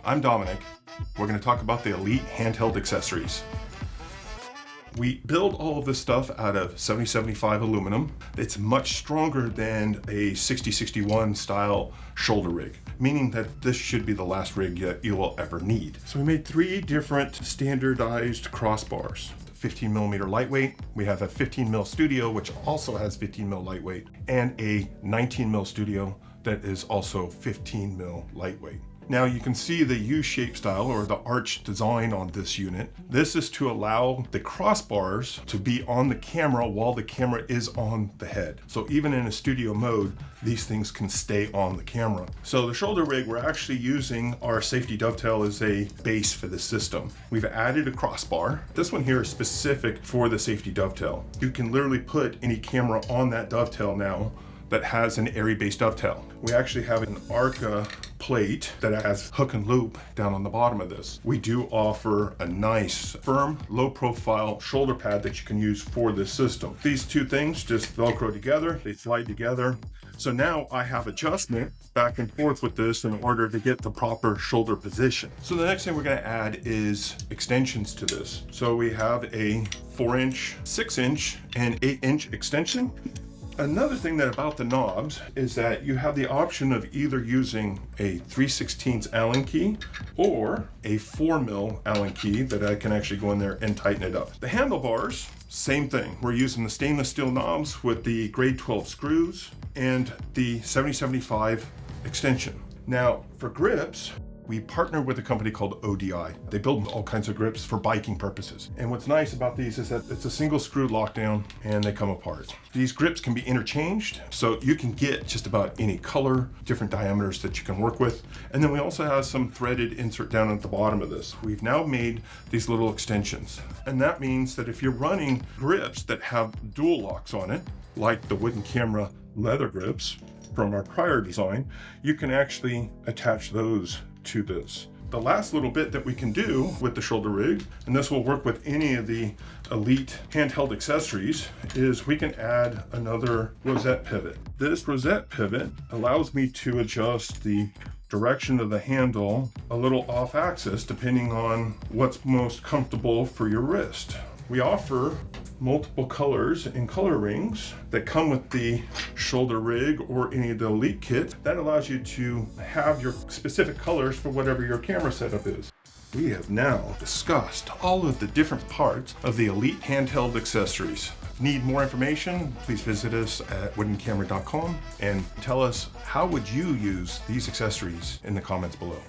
I'm Dominic. We're going to talk about the Elite Handheld Accessories. We build all of this stuff out of 7075 aluminum. It's much stronger than a 6061 style shoulder rig, meaning that this should be the last rig that you will ever need. So we made 3 different standardized crossbars. 15 millimeter lightweight. We have a 15 mil studio, which also has 15 mil lightweight, and a 19 mil studio that is also 15 mil lightweight. Now you can see the U-shaped style or the arch design on this unit. This is to allow the crossbars to be on the camera while the camera is on the head. So even in a studio mode, these things can stay on the camera. So the shoulder rig, we're actually using our safety dovetail as a base for the system. We've added a crossbar. This one here is specific for the safety dovetail. You can literally put any camera on that dovetail now that has an area-based dovetail. We actually have an ARCA plate that has hook and loop down on the bottom of this. We do offer a nice, firm, low-profile shoulder pad that you can use for this system. These two things just Velcro together, they slide together. So now I have adjustment back and forth with this in order to get the proper shoulder position. So the next thing we're gonna add is extensions to this. So we have a 4-inch, 6-inch, and 8-inch extension. Another thing about the knobs is that you have the option of either using a 3/16 Allen key or a 4 mil Allen key that I can actually go in there and tighten it up. The handlebars, same thing. We're using the stainless steel knobs with the grade 12 screws and the 7075 extension. Now for grips, we partner with a company called ODI. They build all kinds of grips for biking purposes. And what's nice about these is that it's a single screw lockdown and they come apart. These grips can be interchanged, so you can get just about any color, different diameters that you can work with. And then we also have some threaded insert down at the bottom of this. We've now made these little extensions. And that means that if you're running grips that have dual locks on it, like the wooden camera leather grips from our prior design, you can actually attach those to this. The last little bit that we can do with the shoulder rig, and this will work with any of the Elite handheld accessories, is we can add another rosette pivot. This rosette pivot allows me to adjust the direction of the handle a little off axis depending on what's most comfortable for your wrist. We offer multiple colors and color rings that come with the shoulder rig or any of the Elite kit. That allows you to have your specific colors for whatever your camera setup is. We have now discussed all of the different parts of the Elite handheld accessories. Need more information? Please visit us at woodencamera.com and tell us how would you use these accessories in the comments below.